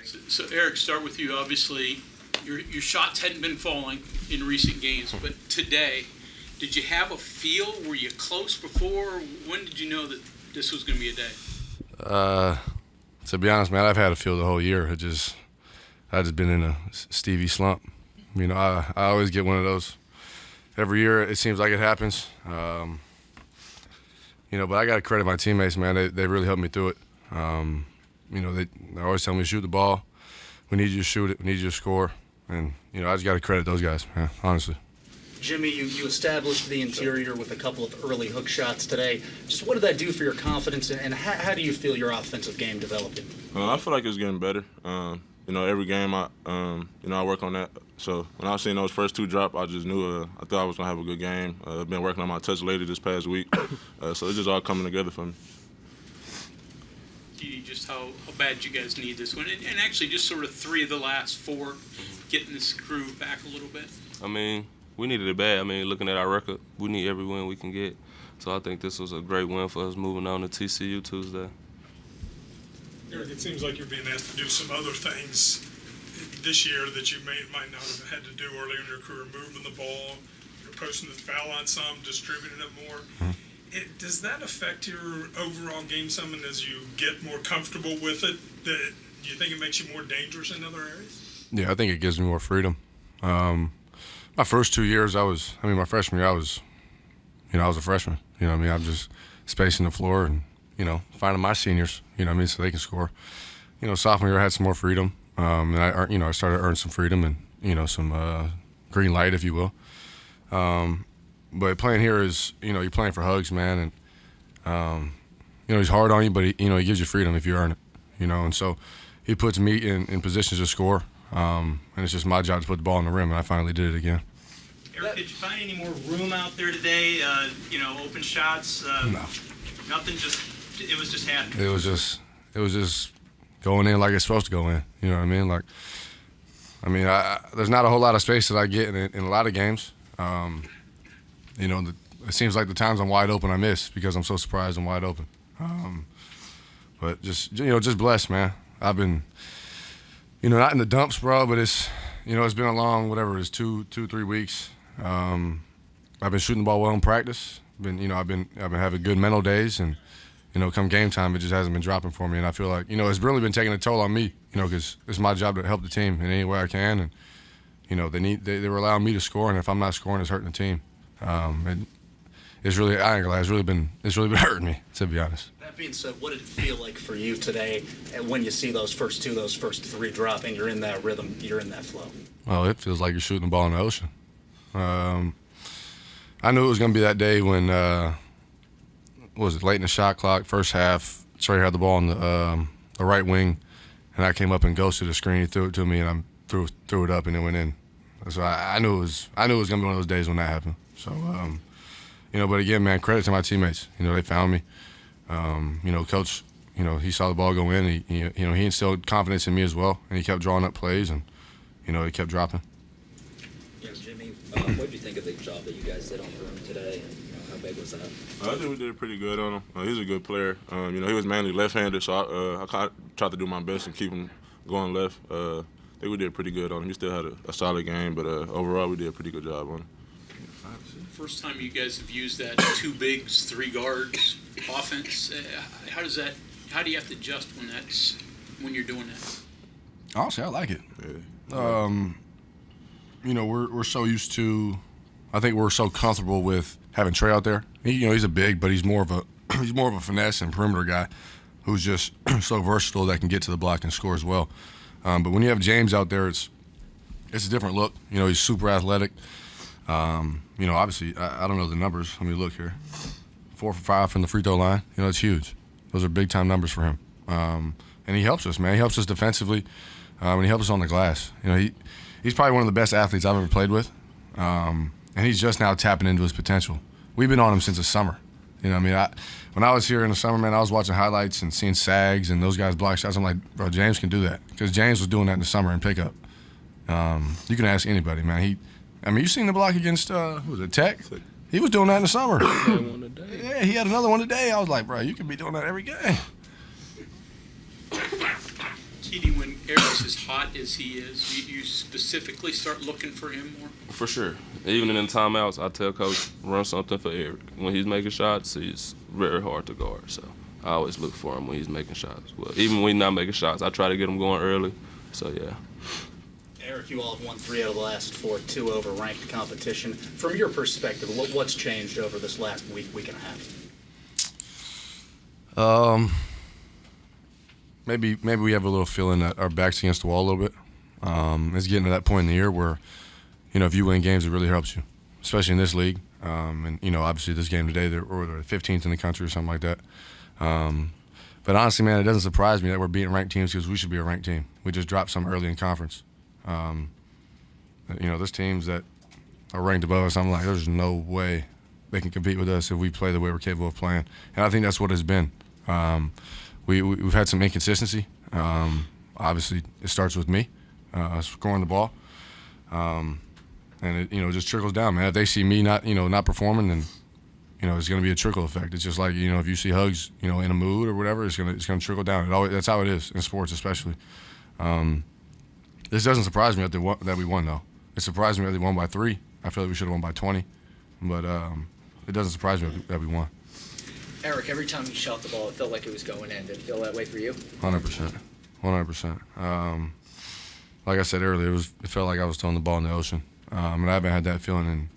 So Erik, start with you. Obviously, your shots hadn't been falling in recent games, but today, did you have a feel? Were you close before? When did you know that this was going to be a day? To be honest, man, I've had a feel the whole year. I've just been in a Stevie slump. You know, I always get one of those. Every year, it seems like it happens. You know, but I got to credit my teammates, man. They really helped me through it. You know, they always tell me to shoot the ball. We need you to shoot it. We need you to score. And, you know, I just got to credit those guys, man, honestly. Jimmy, you established the interior with a couple of early hook shots today. Just what did that do for your confidence, and how do you feel your offensive game developing? I feel like it's getting better. You know, every game I work on that. So when I seen those first two drop, I just knew I thought I was gonna have a good game. I've been working on my touch lately this past week, so it's just all coming together for me. Just how bad you guys need this one, and actually just sort of 3 of the last 4 getting this groove back a little bit. I mean, we needed it bad. I mean, looking at our record, we need every win we can get. So I think this was a great win for us moving on to TCU Tuesday. Erik, it seems like you're being asked to do some other things this year that you might not have had to do earlier in your career, moving the ball, you're posting the foul line some, distributing it more. Mm-hmm. Does that affect your overall game some, and as you get more comfortable with it, do you think it makes you more dangerous in other areas? Yeah, I think it gives me more freedom. My first 2 years, my freshman year, I was a freshman. You know what I mean? I'm just spacing the floor and, you know, finding my seniors, you know what I mean, so they can score. You know, sophomore year I had some more freedom, and I started to earn some freedom and, you know, some green light, if you will. But playing here is, you know, you're playing for hugs, man, and you know, he's hard on you, but he gives you freedom if you earn it, you know, and so he puts me in positions to score, and it's just my job to put the ball in the rim, and I finally did it again. Erik, did you find any more room out there today? You know, open shots? No. Nothing. It was just happening. It was just going in like it's supposed to go in. You know what I mean? Like, there's not a whole lot of space that I get in a lot of games. You know, it seems like the times I'm wide open I miss because I'm so surprised I'm wide open. But just blessed, man. I've been, you know, not in the dumps, bro, but it's been a long, 2-3 weeks. I've been shooting the ball well in practice. I've been having good mental days, and, you know, come game time, it just hasn't been dropping for me. And I feel like, you know, it's really been taking a toll on me, you know, because it's my job to help the team in any way I can. And, you know, they were allowing me to score, and if I'm not scoring, it's hurting the team. And it's really, I ain't gonna lie, it's really been hurting me, to be honest. That being said, what did it feel like for you today when you see those first 3 dropping, you're in that rhythm, you're in that flow? Well, it feels like you're shooting the ball in the ocean. I knew it was going to be that day when, late in the shot clock, first half, Trey had the ball on the right wing, and I came up and ghosted the screen. He threw it to me, and I threw it up, and it went in. So I knew it was going to be one of those days when that happened. So, you know, but again, man, credit to my teammates. You know, they found me. You know, Coach, you know, he saw the ball go in. He instilled confidence in me as well, and he kept drawing up plays, and, you know, he kept dropping. Yes, Jimmy, what did you think of the job that you guys did on the rim today, and, you know, how big was that? I think we did pretty good on him. He's a good player. You know, he was mainly left-handed, so I tried to do my best and keep him going left. I think we did pretty good on him. He still had a solid game, but overall we did a pretty good job on him. First time you guys have used that 2 bigs, 3 guards offense. How do you have to adjust when you're doing that? Honestly, I like it. Yeah. You know, we're so used to, I think we're so comfortable with having Trey out there. He's a big, but he's more of a finesse and perimeter guy who's just so versatile that can get to the block and score as well. But when you have James out there, it's a different look. You know, he's super athletic. You know, obviously, I don't know the numbers. Let me look here. 4 for 5 from the free throw line. You know, it's huge. Those are big-time numbers for him. And he helps us, man. He helps us defensively, and he helps us on the glass. You know, he's probably one of the best athletes I've ever played with, and he's just now tapping into his potential. We've been on him since the summer. You know what I mean? When I was here in the summer, man, I was watching highlights and seeing sags and those guys block shots. I'm like, bro, James can do that, because James was doing that in the summer in pickup. You can ask anybody, man. You seen the block against, who was it, Tech? He was doing that in the summer. Yeah, he had another one today. I was like, bro, you could be doing that every game. Keaty, when Eric's as hot as he is, you specifically start looking for him more? For sure. Even in the timeouts, I tell Coach, run something for Erik. When he's making shots, he's very hard to guard. So I always look for him when he's making shots. Well, even when he's not making shots, I try to get him going early. So, yeah. Eric, you all have won 3 out of the last 4, 2 over ranked competition. From your perspective, what's changed over this last week and a half? Maybe we have a little feeling that our back's against the wall a little bit. It's getting to that point in the year where, if you win games, it really helps you, especially in this league. And obviously this game today, they're 15th in the country or something like that. But honestly, man, it doesn't surprise me that we're beating ranked teams because we should be a ranked team. We just dropped some early in conference. There's teams that are ranked above us. I'm like, there's no way they can compete with us if we play the way we're capable of playing. And I think that's what it's been. We've had some inconsistency. Obviously, it starts with me scoring the ball, and it just trickles down, man. If they see me not performing, then it's going to be a trickle effect. It's just like if you see Hugs in a mood or whatever, it's going to trickle down. That's how it is in sports, especially. This doesn't surprise me that we won, though. It surprised me that they won by 3. I feel like we should have won by 20, but it doesn't surprise me that we won. Erik, every time you shot the ball, it felt like it was going in. Did it feel that way for you? 100%. Like I said earlier, it felt like I was throwing the ball in the ocean. And I haven't had that feeling in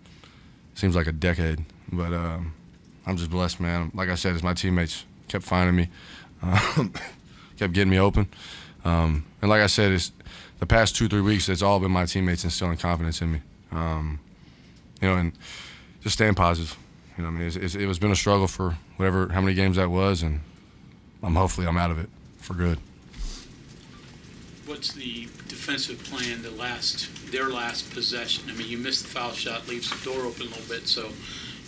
seems like a decade. But I'm just blessed, man. Like I said, it's my teammates kept finding me, kept getting me open. And like I said, it's the past 2-3 weeks, it's all been my teammates instilling confidence in me. And just staying positive. It was been a struggle for how many games that was, and hopefully I'm out of it for good. What's the defensive plan their last possession? I mean, you missed the foul shot, leaves the door open a little bit, so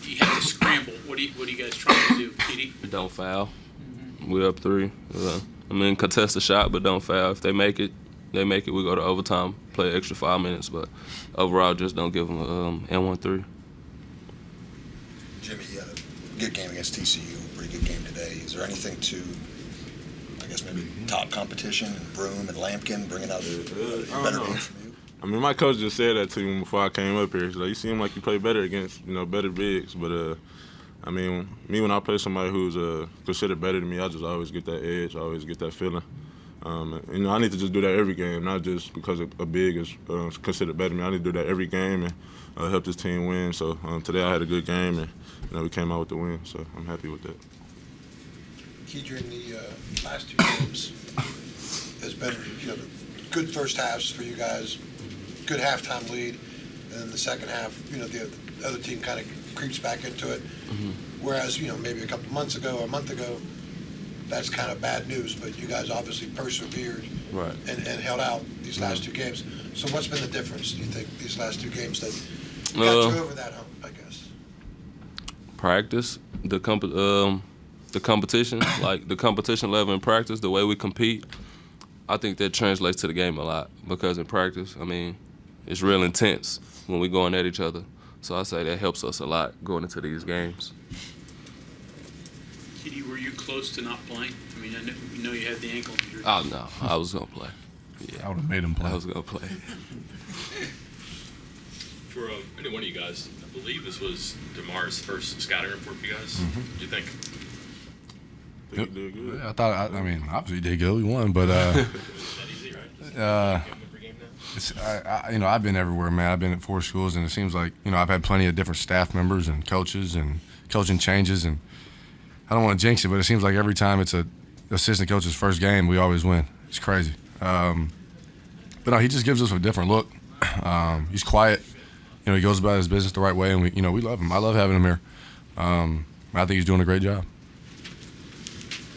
you have to scramble. What are you guys trying to do, Keaty? Don't foul. We're up 3. Contest the shot, but don't foul. If they make it, we go to overtime, play an extra 5 minutes, but overall, just don't give them an N1-3. Jimmy, you had a good game against TCU, pretty good game today. Is there anything to, I guess, maybe top competition and Broom and Lampkin bringing out better games from you? My coach just said that to me before I came up here. He's like, you seem like you play better against, better bigs. But, me, when I play somebody who's considered better than me, I just always get that edge. I always get that feeling. I need to just do that every game, not just because a big is considered better than me. I need to do that every game and help this team win. So today I had a good game, and we came out with the win. So I'm happy with that. Keaty, in the last 2 games, has been good first halves for you guys, good halftime lead, and then the second half, the other team kind of creeps back into it. Mm-hmm. Whereas maybe a couple months ago or a month ago, that's kind of bad news, but you guys obviously persevered and held out these last 2 games. So what's been the difference, do you think, these last 2 games that got you over that hump, I guess? Practice, the competition, like the competition level in practice, the way we compete, I think that translates to the game a lot because in practice, it's real intense when we're going at each other. So I say that helps us a lot going into these games. Keaty, were you close to not playing? I know you had the ankle injury. Oh, no, I was going to play. Yeah. I would have made him play. I was going to play. For any one of you guys, I believe this was DeMar's first scouting report for you guys. Mm-hmm. What do you think? I think he did good. Yeah, I thought, obviously he did good. We won, but that easy, right? I've been everywhere, man. I've been at 4 schools, and it seems like, I've had plenty of different staff members and coaches and coaching changes, and I don't want to jinx it, but it seems like every time it's a assistant coach's first game, we always win. It's crazy. But no, he just gives us a different look. He's quiet. He goes about his business the right way, and we love him. I love having him here. I think he's doing a great job.